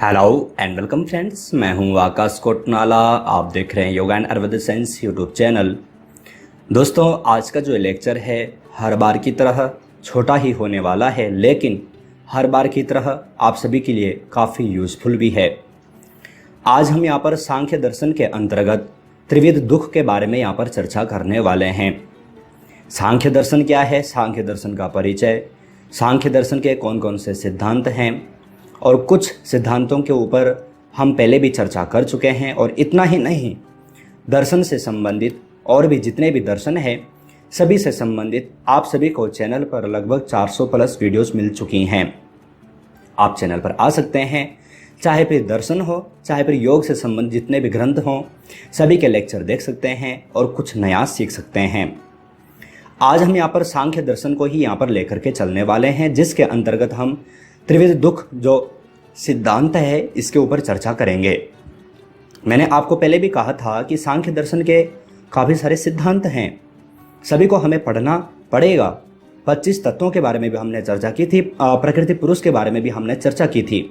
Hello and welcome friends, मैं हूं आकाश कोटनाला। आप देख रहे हैं yoga and Ayurveda science YouTube channel. दोस्तों, आज का जो लेक्चर है हर बार की तरह छोटा ही होने वाला है, लेकिन हर बार की तरह आप सभी के लिए काफ़ी यूज़फुल भी है। आज हम यहाँ पर सांख्य दर्शन के अंतर्गत त्रिविध दुख के बारे में यहाँ पर चर्चा करने वाले हैं। सांख्य दर्शन क्या है, सांख्य दर्शन का परिचय, सांख्य दर्शन के कौन कौन से सिद्धांत हैं, और कुछ सिद्धांतों के ऊपर हम पहले भी चर्चा कर चुके हैं। और इतना ही नहीं, दर्शन से संबंधित और भी जितने भी दर्शन हैं सभी से संबंधित आप सभी को चैनल पर लगभग 400 प्लस वीडियोस मिल चुकी हैं। आप चैनल पर आ सकते हैं, चाहे फिर दर्शन हो चाहे फिर योग से संबंधित जितने भी ग्रंथ हों सभी के लेक्चर देख सकते हैं और कुछ नया सीख सकते हैं। आज हम यहाँ पर सांख्य दर्शन को ही यहाँ पर लेकर के चलने वाले हैं, जिसके अंतर्गत हम त्रिविध दुख जो सिद्धांत है इसके ऊपर चर्चा करेंगे। मैंने आपको पहले भी कहा था कि सांख्य दर्शन के काफ़ी सारे सिद्धांत हैं, सभी को हमें पढ़ना पड़ेगा। 25 तत्वों के बारे में भी हमने चर्चा की थी, प्रकृति पुरुष के बारे में भी हमने चर्चा की थी।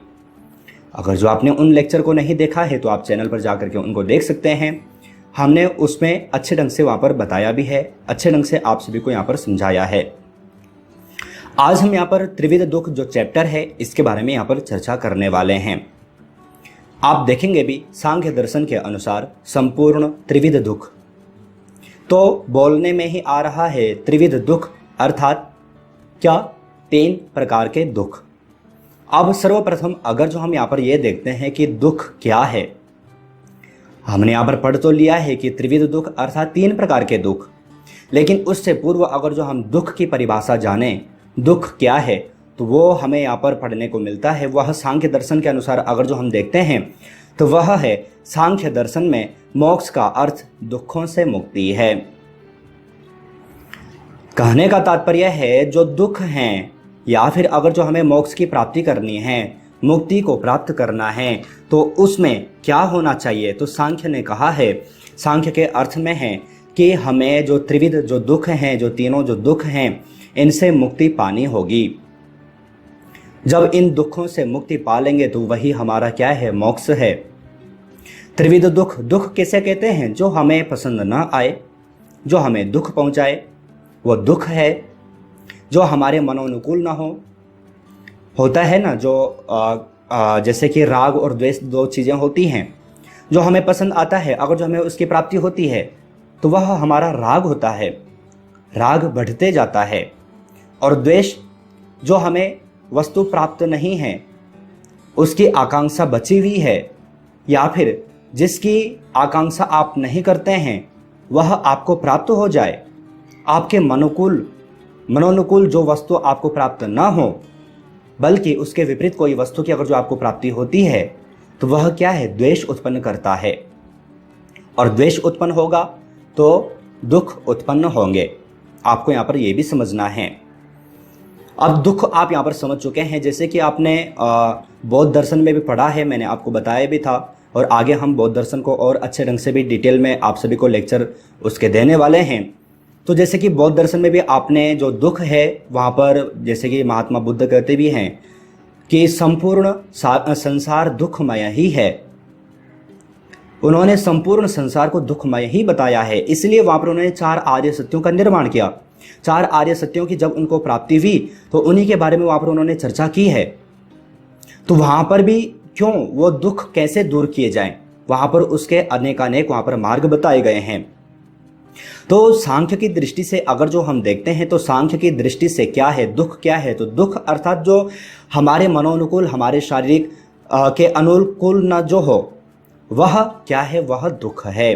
अगर जो आपने उन लेक्चर को नहीं देखा है तो आप चैनल पर जाकर के उनको देख सकते हैं। हमने उसमें अच्छे ढंग से वहाँ पर बताया भी है, अच्छे ढंग से आप सभी को यहाँ पर समझाया है। आज हम यहाँ पर त्रिविध दुख जो चैप्टर है इसके बारे में यहाँ पर चर्चा करने वाले हैं। आप देखेंगे भी सांख्य दर्शन के अनुसार संपूर्ण त्रिविध दुख तो बोलने में ही आ रहा है। त्रिविध दुख अर्थात क्या, 3 प्रकार के दुख। अब सर्वप्रथम अगर जो हम यहाँ पर ये देखते हैं कि दुख क्या है, हमने यहाँ पर पढ़ तो लिया है कि त्रिविध दुख अर्थात 3 प्रकार के दुख, लेकिन उससे पूर्व अगर जो हम दुख की परिभाषा जाने, दुख क्या है, तो वो हमें यहाँ पर पढ़ने को मिलता है। वह सांख्य दर्शन के अनुसार अगर जो हम देखते हैं तो वह है, सांख्य दर्शन में मोक्ष का अर्थ दुखों से मुक्ति है। कहने का तात्पर्य है जो दुख हैं या फिर अगर जो हमें मोक्ष की प्राप्ति करनी है, मुक्ति को प्राप्त करना है, तो उसमें क्या होना चाहिए। तो सांख्य ने कहा है, सांख्य के अर्थ में है कि हमें जो त्रिविध जो दुख हैं, जो तीनों जो दुख हैं, इनसे मुक्ति पानी होगी। जब इन दुखों से मुक्ति पालेंगे तो वही हमारा क्या है, मोक्ष है। त्रिविध दुख, दुख किसे कहते हैं? जो हमें पसंद ना आए, जो हमें दुख पहुंचाए वो दुख है। जो हमारे मनोनुकूल ना हो, होता है ना जो जैसे कि राग और द्वेष 2 चीज़ें होती हैं। जो हमें पसंद आता है, अगर जो हमें उसकी प्राप्ति होती है तो वह हमारा राग होता है, राग बढ़ते जाता है। और द्वेष, जो हमें वस्तु प्राप्त नहीं है, उसकी आकांक्षा बची हुई है, या फिर जिसकी आकांक्षा आप नहीं करते हैं वह आपको प्राप्त हो जाए, आपके मनोनुकूल जो वस्तु आपको प्राप्त ना हो बल्कि उसके विपरीत कोई वस्तु की अगर जो आपको प्राप्ति होती है तो वह क्या है, द्वेष उत्पन्न करता है। और द्वेष उत्पन्न होगा तो दुख उत्पन्न होंगे। आपको यहाँ पर यह भी समझना है। अब दुख आप यहाँ पर समझ चुके हैं, जैसे कि आपने बौद्ध दर्शन में भी पढ़ा है, मैंने आपको बताया भी था, और आगे हम बौद्ध दर्शन को और अच्छे ढंग से भी डिटेल में आप सभी को लेक्चर उसके देने वाले हैं। तो जैसे कि बौद्ध दर्शन में भी आपने जो दुख है वहाँ पर, जैसे कि महात्मा बुद्ध कहते भी हैं कि संपूर्ण संसार दुखमय ही है। उन्होंने संपूर्ण संसार को दुखमय ही बताया है, इसलिए वहाँ पर उन्होंने 4 आर्य सत्यों का निर्माण किया। 4 आर्य सत्यों की जब उनको प्राप्ति हुई तो उन्हीं के बारे में वहाँ पर उन्होंने चर्चा की है। तो वहाँ पर भी क्यों, वो दुख कैसे दूर किए जाएं, वहाँ पर उसके अनेकानेक वहाँ पर मार्ग बताए गए हैं। तो सांख्य की दृष्टि से अगर जो हम देखते हैं तो सांख्य की दृष्टि से क्या है, दुख क्या है, तो दुख अर्थात जो हमारे मनोनुकूल, हमारे शारीरिक के अनुकूल न जो हो वह क्या है, वह दुख है।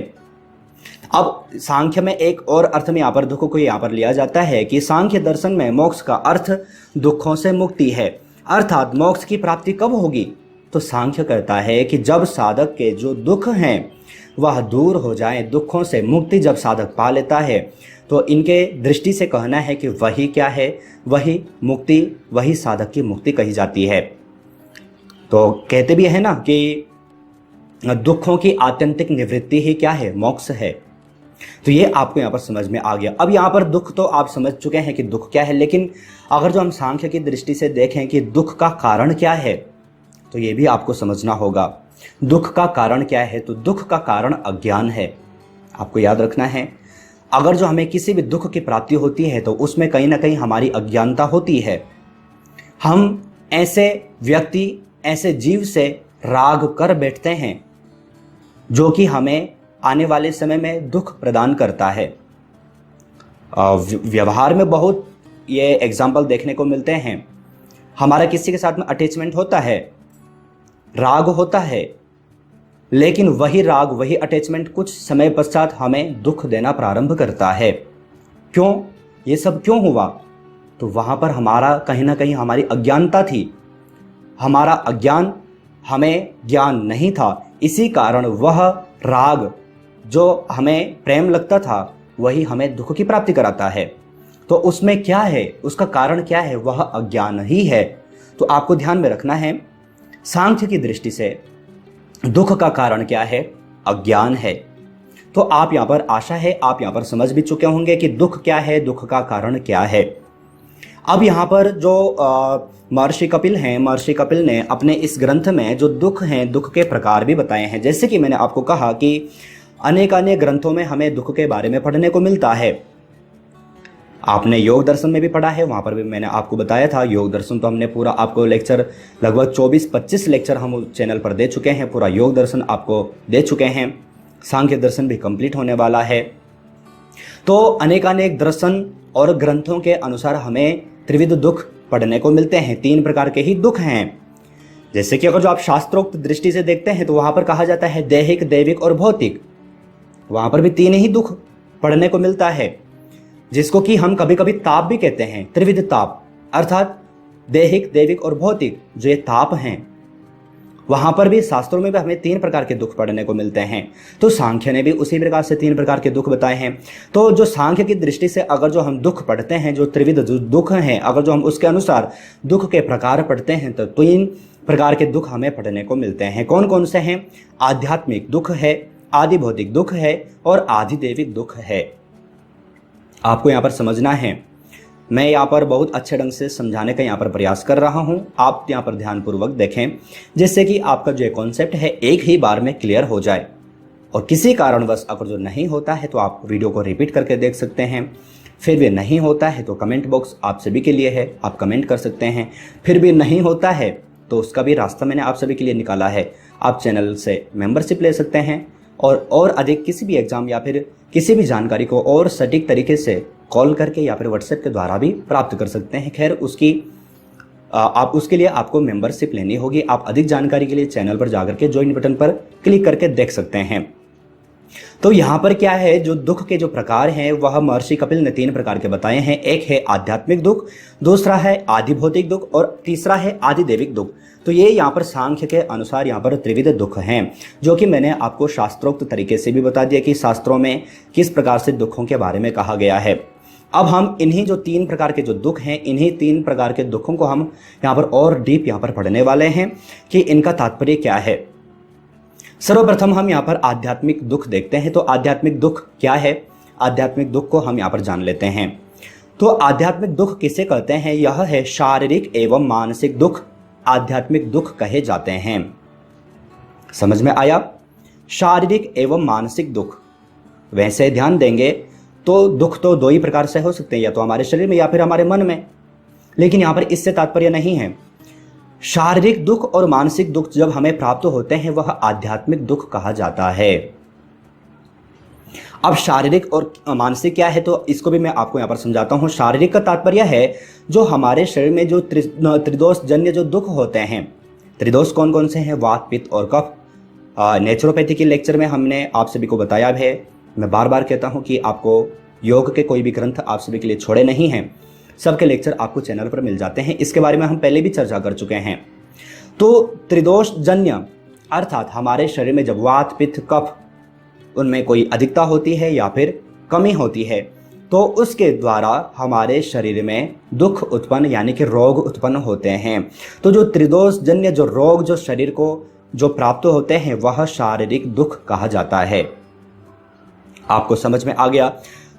अब सांख्य में एक और अर्थ में यहाँ पर दुख को यहाँ पर लिया जाता है कि सांख्य दर्शन में मोक्ष का अर्थ दुखों से मुक्ति है। अर्थात मोक्ष की प्राप्ति कब होगी, तो सांख्य कहता है कि जब साधक के जो दुख हैं वह दूर हो जाए, दुखों से मुक्ति जब साधक पा लेता है, तो इनके दृष्टि से कहना है कि वही क्या है, वही मुक्ति, वही साधक की मुक्ति कही जाती है। तो कहते भी है ना कि दुखों की आत्यंतिक निवृत्ति ही क्या है, मोक्ष है। तो ये आपको यहाँ पर समझ में आ गया। अब यहाँ पर दुख तो आप समझ चुके हैं कि दुख क्या है, लेकिन अगर जो हम सांख्य की दृष्टि से देखें कि दुख का कारण क्या है, तो ये भी आपको समझना होगा। दुख का कारण क्या है? तो दुख का कारण अज्ञान है। आपको याद रखना है, अगर जो हमें किसी भी दुख की प्राप्ति होती है तो उसमें कहीं ना कहीं हमारी अज्ञानता होती है। हम ऐसे व्यक्ति, ऐसे जीव से राग कर बैठते हैं जो कि हमें आने वाले समय में दुख प्रदान करता है। व्यवहार में बहुत ये एग्जाम्पल देखने को मिलते हैं। हमारा किसी के साथ में अटैचमेंट होता है, राग होता है, लेकिन वही राग, वही अटैचमेंट कुछ समय पश्चात हमें दुख देना प्रारंभ करता है। क्यों? ये सब क्यों हुआ? तो वहां पर हमारा कहीं ना कहीं हमारी अज्ञानता थी। हमारा अज्ञान, हमें ज्ञान नहीं था, इसी कारण वह राग जो हमें प्रेम लगता था वही हमें दुख की प्राप्ति कराता है। तो उसमें क्या है, उसका कारण क्या है? वह अज्ञान ही है। तो आपको ध्यान में रखना है, सांख्य की दृष्टि से दुख का कारण क्या है? अज्ञान है। तो आप यहां पर, आशा है आप यहां पर समझ भी चुके होंगे कि दुख क्या है, दुख का कारण क्या है। अब यहां पर जो महर्षि कपिल हैं, महर्षि कपिल ने अपने इस ग्रंथ में जो दुख हैं, दुख के प्रकार भी बताए हैं। जैसे कि मैंने आपको कहा कि अनेक ग्रंथों में हमें दुख के बारे में पढ़ने को मिलता है। आपने योग दर्शन में भी पढ़ा है, वहां पर भी मैंने आपको बताया था। योग दर्शन तो हमने पूरा आपको लेक्चर, लगभग 24-25 लेक्चर हम चैनल पर दे चुके हैं, पूरा योग दर्शन आपको दे चुके हैं। सांख्य दर्शन भी कंप्लीट होने वाला है। तो अनेक दर्शन और ग्रंथों के अनुसार हमें त्रिविध दुख पढ़ने को मिलते हैं। 3 प्रकार के ही दुख हैं। जैसे कि अगर जो आप शास्त्रोक्त दृष्टि से देखते हैं तो वहां पर कहा जाता है दैहिक, दैविक और भौतिक। वहां पर भी 3 ही दुख पढ़ने को मिलता है, जिसको कि हम कभी कभी ताप भी कहते हैं। त्रिविध ताप, अर्थात दैहिक, दैविक और भौतिक जो ये ताप हैं, वहां पर भी शास्त्रों में भी हमें 3 प्रकार के दुख पढ़ने को मिलते हैं। तो सांख्य ने भी उसी प्रकार से 3 प्रकार के दुख बताए हैं। तो जो सांख्य की दृष्टि से अगर जो हम दुख पढ़ते हैं, जो त्रिविध दुख हैं, अगर जो हम उसके अनुसार दुख के प्रकार पढ़ते हैं तो 3 प्रकार के दुख हमें पढ़ने को मिलते हैं। कौन कौन से हैं? आध्यात्मिक दुख है, आदि भौतिक दुख है और आदि दैविक दुख है। आपको यहाँ पर समझना है, मैं यहाँ पर बहुत अच्छे ढंग से समझाने का यहाँ पर प्रयास कर रहा हूँ। आप यहाँ पर ध्यानपूर्वक देखें, जिससे कि आपका जो कॉन्सेप्ट है एक ही बार में क्लियर हो जाए। और किसी कारणवश अगर जो नहीं होता है तो आप वीडियो को रिपीट करके देख सकते हैं। फिर भी नहीं होता है तो कमेंट बॉक्स आप सभी के लिए है, आप कमेंट कर सकते हैं। फिर भी नहीं होता है तो उसका भी रास्ता मैंने आप सभी के लिए निकाला है। आप चैनल से मेंबरशिप ले सकते हैं और अधिक किसी भी एग्जाम या फिर किसी भी जानकारी को और सटीक तरीके से कॉल करके या फिर व्हाट्सएप के द्वारा भी प्राप्त कर सकते हैं। खैर उसके लिए आपको मेंबरशिप लेनी होगी। आप अधिक जानकारी के लिए चैनल पर जाकर के ज्वाइन बटन पर क्लिक करके देख सकते हैं। तो यहाँ पर क्या है, जो दुख के जो प्रकार हैं वह महर्षि कपिल ने 3 प्रकार के बताए हैं। एक है आध्यात्मिक दुख, दूसरा है आदि भौतिक दुख और तीसरा है आदि दैविक दुख। तो ये यहाँ पर सांख्य के अनुसार यहाँ पर त्रिविध दुख हैं, जो कि मैंने आपको शास्त्रोक्त तरीके से भी बता दिया कि शास्त्रों में किस प्रकार से दुखों के बारे में कहा गया है। अब हम इन्हीं जो 3 प्रकार के जो दुख हैं, इन्हीं 3 प्रकार के दुखों को हम यहाँ पर और डीप यहाँ पर पढ़ने वाले हैं कि इनका तात्पर्य क्या है। सर्वप्रथम हम यहाँ पर आध्यात्मिक दुख देखते हैं। तो आध्यात्मिक दुख क्या है? आध्यात्मिक दुख को हम यहाँ पर जान लेते हैं। तो आध्यात्मिक दुख किसे कहते हैं? यह है शारीरिक एवं मानसिक दुख आध्यात्मिक दुख कहे जाते हैं। समझ में आया? शारीरिक एवं मानसिक दुख। वैसे ध्यान देंगे तो दुख तो 2 ही प्रकार से हो सकते हैं, या तो हमारे शरीर में या फिर हमारे मन में। लेकिन यहाँ पर इससे तात्पर्य नहीं है। शारीरिक दुख और मानसिक दुख जब हमें प्राप्त होते हैं वह आध्यात्मिक दुख कहा जाता है। अब शारीरिक और मानसिक क्या है, तो इसको भी मैं आपको यहाँ पर समझाता हूँ। शारीरिक का तात्पर्य है जो हमारे शरीर में जो त्रिदोष जन्य जो दुख होते हैं। त्रिदोष कौन कौन से हैं? वात, पित्त और कफ। नेचुरोपैथी के लेक्चर में हमने आप सभी को बताया है। मैं बार बार कहता हूँ कि आपको योग के कोई भी ग्रंथ आप सभी के लिए छोड़े नहीं हैं। सबके लेक्चर आपको चैनल पर मिल जाते हैं। इसके बारे में हम पहले भी चर्चा कर चुके हैं। तो त्रिदोष जन्य अर्थात हमारे शरीर में जब वात, पित्त, कफ उनमें कोई अधिकता होती है या फिर कमी होती है तो उसके द्वारा हमारे शरीर में दुख उत्पन्न यानी कि रोग उत्पन्न होते हैं। तो जो त्रिदोष जन्य जो रोग जो शरीर को जो प्राप्त होते हैं वह शारीरिक दुख कहा जाता है। आपको समझ में आ गया?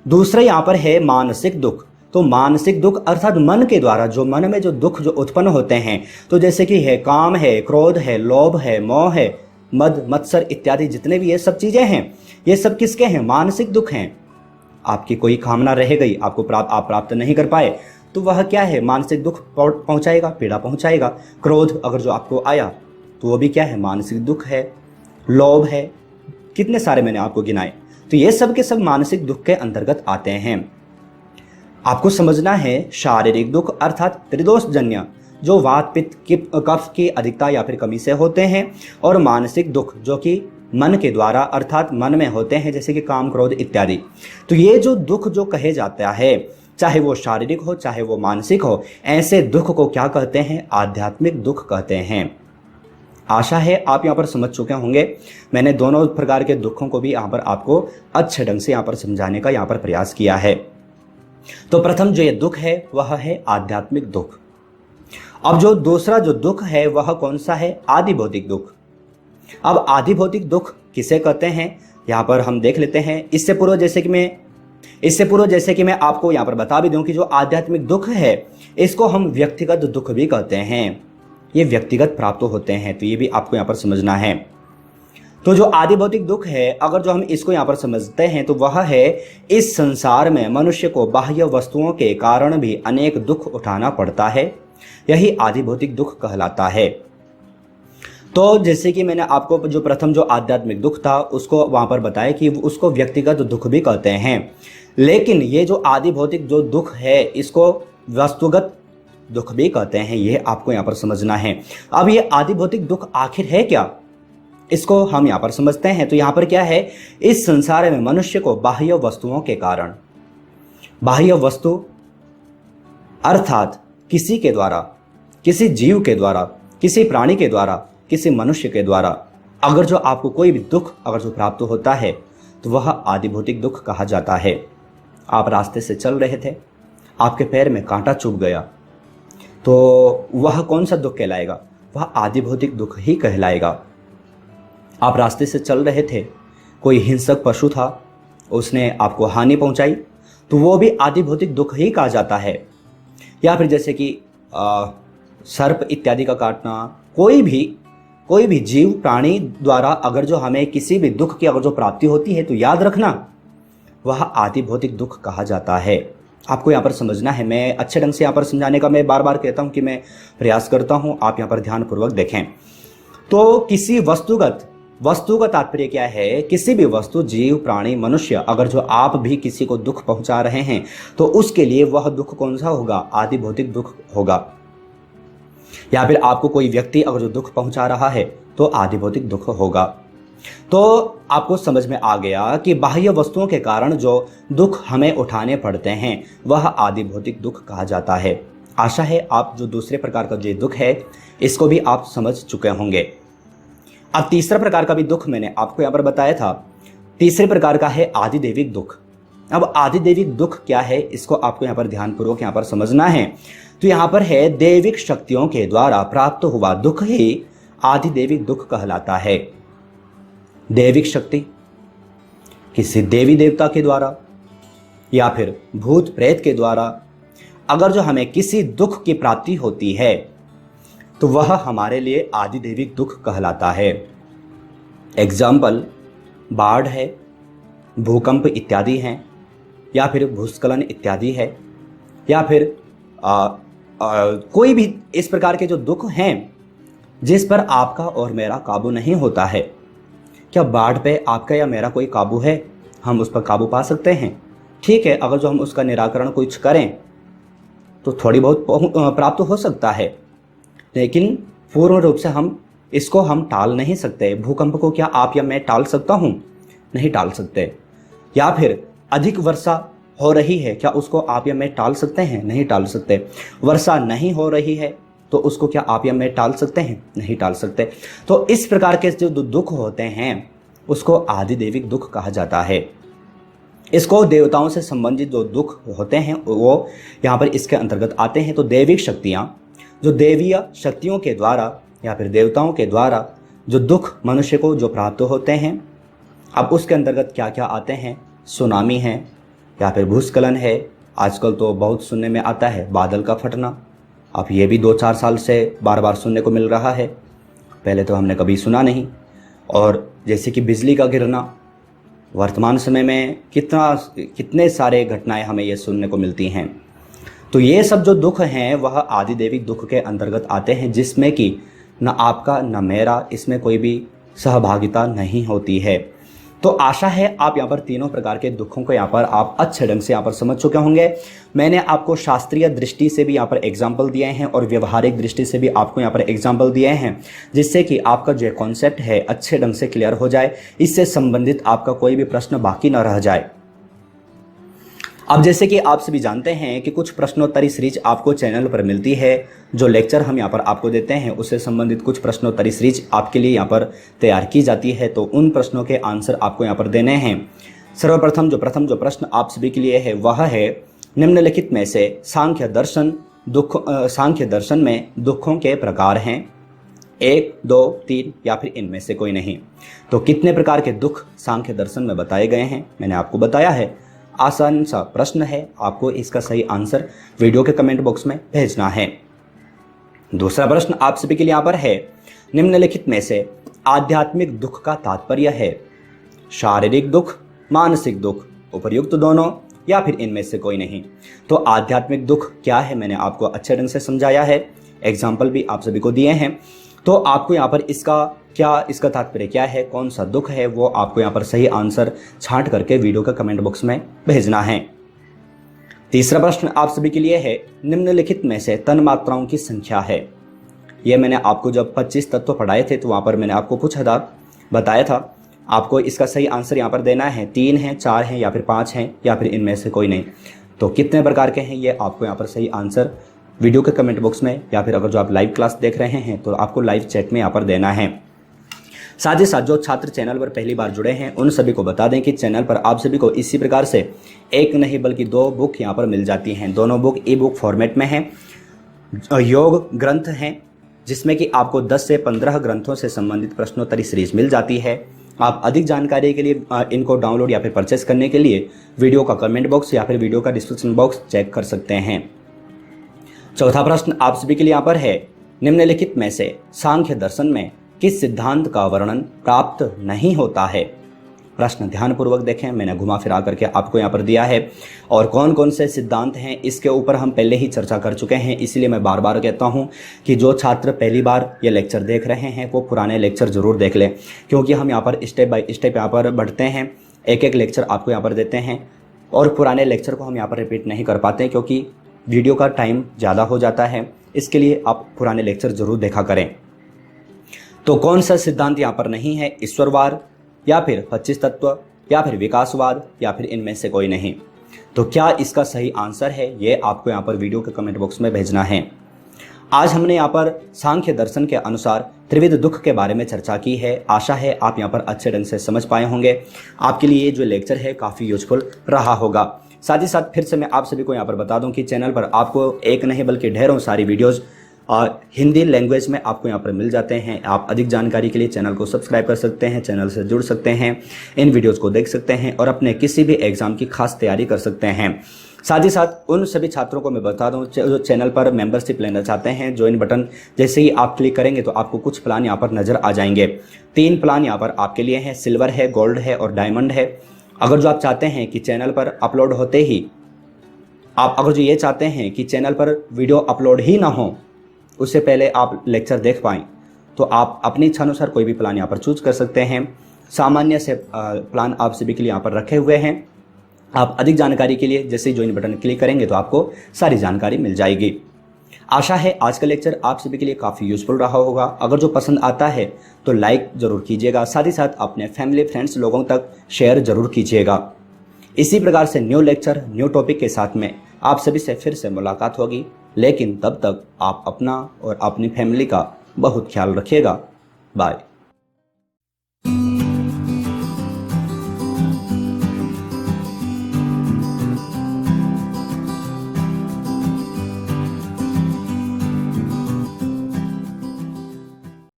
दूसरा यहाँ पर है मानसिक दुख। तो मानसिक दुख अर्थात मन के द्वारा जो मन में जो दुख जो उत्पन्न होते हैं, तो जैसे कि है काम है, क्रोध है, लोभ है, मोह है, मद मत्सर इत्यादि जितने भी ये सब चीजें हैं, ये सब किसके हैं? मानसिक दुख हैं। आपकी कोई कामना रह गई, आपको आप प्राप्त नहीं कर पाए, तो वह क्या है? मानसिक दुख पहुंचाएगा, पीड़ा पहुंचाएगा। क्रोध अगर जो आपको आया तो वो भी क्या है? मानसिक दुख है। लोभ है, कितने सारे मैंने आपको गिनाए, तो ये सब के सब मानसिक दुख के अंतर्गत आते हैं। आपको समझना है शारीरिक दुख अर्थात त्रिदोषजन्य जो वात पित्त कफ की अधिकता या फिर कमी से होते हैं, और मानसिक दुख जो कि मन के द्वारा अर्थात मन में होते हैं, जैसे कि काम क्रोध इत्यादि। तो ये जो दुख जो कहे जाता है, चाहे वो शारीरिक हो चाहे वो मानसिक हो, ऐसे दुख को क्या कहते हैं? आध्यात्मिक दुख कहते हैं। आशा है आप यहाँ पर समझ चुके होंगे। मैंने दोनों प्रकार के दुखों को भी यहाँ पर आपको अच्छे ढंग से यहाँ पर समझाने का यहाँ पर प्रयास किया है। तो प्रथम जो ये दुख है वह है आध्यात्मिक दुख। अब जो दूसरा जो दुख है वह कौन सा है? आदि भौतिक दुख। अब आदि भौतिक दुख किसे कहते हैं यहाँ पर हम देख लेते हैं। इससे पूर्व जैसे कि मैं आपको यहाँ पर बता भी दूं कि जो आध्यात्मिक दुख है इसको हम व्यक्तिगत दुख भी कहते हैं। ये व्यक्तिगत प्राप्त होते हैं, तो ये भी आपको यहाँ पर समझना है। तो जो आदि भौतिक दुख है, अगर जो हम इसको यहाँ पर समझते हैं तो वह है इस संसार में मनुष्य को बाह्य वस्तुओं के कारण भी अनेक दुख उठाना पड़ता है, यही आदि भौतिक दुख कहलाता है। तो जैसे कि मैंने आपको जो प्रथम जो आध्यात्मिक दुख था उसको वहां पर बताया कि उसको व्यक्तिगत दुख भी कहते हैं, लेकिन ये जो आदि भौतिक जो दुख है इसको वस्तुगत दुख भी कहते हैं। ये आपको यहाँ पर समझना है। अब ये आदि भौतिक दुख आखिर है क्या, इसको हम यहाँ पर समझते हैं। तो यहाँ पर क्या है? इस संसार में मनुष्य को बाह्य वस्तुओं के कारण, बाह्य वस्तु अर्थात किसी के द्वारा, किसी जीव के द्वारा, किसी प्राणी के द्वारा, किसी मनुष्य के द्वारा अगर जो आपको कोई भी दुख अगर जो प्राप्त होता है तो वह आदि भौतिक दुख कहा जाता है। आप रास्ते से चल रहे थे, आपके पैर में कांटा चुभ गया, तो वह कौन सा दुख कहलाएगा? वह आदि भौतिक दुख ही कहलाएगा। आप रास्ते से चल रहे थे, कोई हिंसक पशु था, उसने आपको हानि पहुंचाई, तो वो भी आदि भौतिक दुख ही कहा जाता है। या फिर जैसे कि सर्प इत्यादि का काटना, कोई भी जीव प्राणी द्वारा अगर जो हमें किसी भी दुख की अगर जो प्राप्ति होती है तो याद रखना वह आदि भौतिक दुख कहा जाता है। आपको यहाँ पर समझना है। मैं अच्छे ढंग से यहाँ पर समझाने का मैं बार बार कहता हूँ कि मैं प्रयास करता हूँ, आप यहाँ पर ध्यानपूर्वक देखें। तो किसी वस्तु का तात्पर्य क्या है? किसी भी वस्तु, जीव, प्राणी, मनुष्य अगर जो आप भी किसी को दुख पहुंचा रहे हैं तो उसके लिए वह दुख कौन सा होगा? आदि भौतिक दुख होगा। या फिर आपको कोई व्यक्ति अगर जो दुख पहुंचा रहा है तो आदि भौतिक दुख होगा। तो आपको समझ में आ गया कि बाह्य वस्तुओं के कारण जो दुख हमें उठाने पड़ते हैं वह आदि भौतिक दुख कहा जाता है। आशा है आप जो दूसरे प्रकार का जो दुख है इसको भी आप समझ चुके होंगे। अब तीसरा प्रकार का भी दुख मैंने आपको यहाँ पर बताया था। तीसरे प्रकार का है आदिदैविक दुख। अब आदिदैविक दुख क्या है इसको आपको यहाँ पर ध्यानपूर्वक यहाँ पर समझना है। तो यहाँ पर है दैविक शक्तियों के द्वारा प्राप्त हुआ दुख ही आदिदैविक दुख कहलाता है। दैविक शक्ति किसी देवी देवता के द्वारा या फिर भूत प्रेत के द्वारा अगर जो हमें किसी दुख की प्राप्ति होती है तो वह हमारे लिए आदिदैविक दुख कहलाता है। एग्जाम्पल बाढ़ है, भूकंप इत्यादि हैं, या फिर भूस्खलन इत्यादि है, या फिर कोई भी इस प्रकार के जो दुख हैं जिस पर आपका और मेरा काबू नहीं होता है। क्या बाढ़ पे आपका या मेरा कोई काबू है? हम उस पर काबू पा सकते हैं, ठीक है। अगर जो हम उसका निराकरण कुछ करें तो थोड़ी बहुत प्राप्त हो सकता है, लेकिन पूर्ण रूप से हम इसको हम टाल नहीं सकते। भूकंप को क्या आप या मैं टाल सकता हूँ? नहीं टाल सकते। या फिर अधिक वर्षा हो रही है, क्या उसको आप या मैं टाल सकते हैं? नहीं टाल सकते। वर्षा नहीं हो रही है तो उसको क्या आप या मैं टाल सकते हैं? नहीं टाल सकते। तो इस प्रकार के जो दुख होते हैं उसको आदिदैविक दुख कहा जाता है। इसको देवताओं से संबंधित जो दुख होते हैं वो यहाँ पर इसके अंतर्गत आते हैं। तो दैविक शक्तियाँ, जो देवीय शक्तियों के द्वारा या फिर देवताओं के द्वारा जो दुख मनुष्य को जो प्राप्त होते हैं, अब उसके अंतर्गत क्या क्या आते हैं? सुनामी है, या फिर भूस्खलन है, आजकल तो बहुत सुनने में आता है बादल का फटना। अब ये भी 2-4 साल से बार बार सुनने को मिल रहा है, पहले तो हमने कभी सुना नहीं। और जैसे कि बिजली का गिरना, वर्तमान समय में कितने सारे घटनाएं हमें ये सुनने को मिलती हैं। तो ये सब जो दुख हैं वह आदिदेविक दुख के अंतर्गत आते हैं, जिसमें कि न आपका न मेरा इसमें कोई भी सहभागिता नहीं होती है। तो आशा है आप यहाँ पर तीनों प्रकार के दुखों को यहाँ पर आप अच्छे ढंग से यहाँ पर समझ चुके होंगे। मैंने आपको शास्त्रीय दृष्टि से भी यहाँ पर एग्जाम्पल दिए हैं और व्यवहारिक दृष्टि से भी आपको यहाँ पर एग्जाम्पल दिए हैं, जिससे कि आपका जो कॉन्सेप्ट है अच्छे ढंग से क्लियर हो जाए, इससे संबंधित आपका कोई भी प्रश्न बाकी न रह जाए। अब जैसे कि आप सभी जानते हैं कि कुछ प्रश्नोत्तरी सीरीज आपको चैनल पर मिलती है, जो लेक्चर हम यहाँ पर आपको देते हैं उससे संबंधित कुछ प्रश्नोत्तरी सीरीज आपके लिए यहाँ पर तैयार की जाती है। तो उन प्रश्नों के आंसर आपको यहाँ पर देने हैं। सर्वप्रथम जो प्रश्न आप सभी के लिए है वह है, निम्नलिखित में से सांख्य दर्शन में दुखों के प्रकार हैं 1, 2, 3 या फिर इनमें से कोई नहीं। तो कितने प्रकार के दुख सांख्य दर्शन में बताए गए हैं मैंने आपको बताया है। आसान सा प्रश्न है, आपको इसका सही आंसर वीडियो के कमेंट बॉक्स में भेजना है। दूसरा प्रश्न आप सभी के लिए यहाँ पर है, निम्नलिखित में से आध्यात्मिक दुख का तात्पर्य है शारीरिक दुख, मानसिक दुख, उपर्युक्त दोनों या फिर इनमें से कोई नहीं। तो आध्यात्मिक दुख क्या है मैंने आपको अच्छे ढंग से समझाया है, एग्जाम्पल भी आप सभी को दिए हैं। तो आपको यहाँ पर इसका तात्पर्य क्या है, कौन सा दुख है, वो आपको यहाँ पर सही आंसर छांट करके वीडियो के कमेंट बॉक्स में भेजना है। तीसरा प्रश्न आप सभी के लिए है, निम्नलिखित में से तन्मात्राओं की संख्या है। ये मैंने आपको जब 25 तत्व पढ़ाए थे तो वहाँ पर मैंने आपको पूछा था, बताया था, आपको इसका सही आंसर यहाँ पर देना है। 3 हैं, 4 हैं या फिर 5 हैं या फिर इनमें से कोई नहीं। तो कितने प्रकार के हैं ये आपको यहाँ पर सही आंसर वीडियो के कमेंट बॉक्स में या फिर अगर जो आप लाइव क्लास देख रहे हैं तो आपको लाइव चैट में यहाँ पर देना है। साथ ही साथ जो छात्र चैनल पर पहली बार जुड़े हैं उन सभी को बता दें कि चैनल पर आप सभी को इसी प्रकार से एक नहीं बल्कि 2 बुक यहाँ पर मिल जाती हैं। दोनों बुक ई बुक फॉर्मेट में हैं, योग ग्रंथ हैं, जिसमें कि आपको 10 से 15 ग्रंथों से संबंधित प्रश्नोत्तरी सीरीज मिल जाती है। आप अधिक जानकारी के लिए इनको डाउनलोड या फिर परचेस करने के लिए वीडियो का कमेंट बॉक्स या फिर वीडियो का डिस्क्रिप्शन बॉक्स चेक कर सकते हैं। चौथा प्रश्न आप सभी के लिए यहाँ पर है, निम्नलिखित में से सांख्य दर्शन में किस सिद्धांत का वर्णन प्राप्त नहीं होता है। प्रश्न ध्यानपूर्वक देखें, मैंने घुमा फिरा करके आपको यहाँ पर दिया है और कौन कौन से सिद्धांत हैं इसके ऊपर हम पहले ही चर्चा कर चुके हैं। इसलिए मैं बार बार कहता हूँ कि जो छात्र पहली बार ये लेक्चर देख रहे हैं वो पुराने लेक्चर जरूर देख लें, क्योंकि हम यहाँ पर स्टेप बाय स्टेप यहाँ पर बढ़ते हैं, एक एक लेक्चर आपको यहाँ पर देते हैं और पुराने लेक्चर को हम यहाँ पर रिपीट नहीं कर पाते क्योंकि वीडियो का टाइम ज़्यादा हो जाता है। इसके लिए आप पुराने लेक्चर जरूर देखा करें। तो कौन सा सिद्धांत यहाँ पर नहीं है, ईश्वरवाद या फिर 25 तत्व या फिर विकासवाद या फिर इनमें से कोई नहीं। तो क्या इसका सही आंसर है ये आपको यहाँ पर वीडियो के कमेंट बॉक्स में भेजना है। आज हमने यहाँ पर सांख्य दर्शन के अनुसार त्रिविध दुख के बारे में चर्चा की है। आशा है आप यहाँ पर अच्छे ढंग से समझ पाए होंगे। आपके लिए ये जो लेक्चर है काफ़ी यूजफुल रहा होगा। साथ ही साथ फिर से मैं आप सभी को यहाँ पर बता दूं कि चैनल पर आपको एक नहीं बल्कि ढेरों सारी वीडियोस हिंदी लैंग्वेज में आपको यहाँ पर मिल जाते हैं। आप अधिक जानकारी के लिए चैनल को सब्सक्राइब कर सकते हैं, चैनल से जुड़ सकते हैं, इन वीडियोस को देख सकते हैं और अपने किसी भी एग्जाम की खास तैयारी कर सकते हैं। साथ ही साथ उन सभी छात्रों को मैं बता दूं जो चैनल पर मेंबरशिप लेना चाहते हैं, ज्वाइन बटन जैसे ही आप क्लिक करेंगे तो आपको कुछ प्लान यहाँ पर नजर आ जाएंगे। 3 प्लान यहाँ पर आपके लिए हैं, सिल्वर है, गोल्ड है और डायमंड है। अगर जो आप चाहते हैं कि चैनल पर अपलोड होते ही अगर जो ये चाहते हैं कि चैनल पर वीडियो अपलोड ही ना हो, उससे पहले आप लेक्चर देख पाएँ, तो आप अपनी इच्छानुसार कोई भी प्लान यहाँ पर चूज कर सकते हैं। सामान्य से प्लान आप सभी के लिए यहाँ पर रखे हुए हैं। आप अधिक जानकारी के लिए जैसे ही ज्वाइन बटन क्लिक करेंगे तो आपको सारी जानकारी मिल जाएगी। आशा है आज का लेक्चर आप सभी के लिए काफ़ी यूजफुल रहा होगा। अगर जो पसंद आता है तो लाइक ज़रूर कीजिएगा, साथ ही साथ अपने फैमिली फ्रेंड्स लोगों तक शेयर ज़रूर कीजिएगा। इसी प्रकार से न्यू लेक्चर न्यू टॉपिक के साथ में आप सभी से फिर से मुलाकात होगी, लेकिन तब तक आप अपना और अपनी फैमिली का बहुत ख्याल रखिएगा। बाय।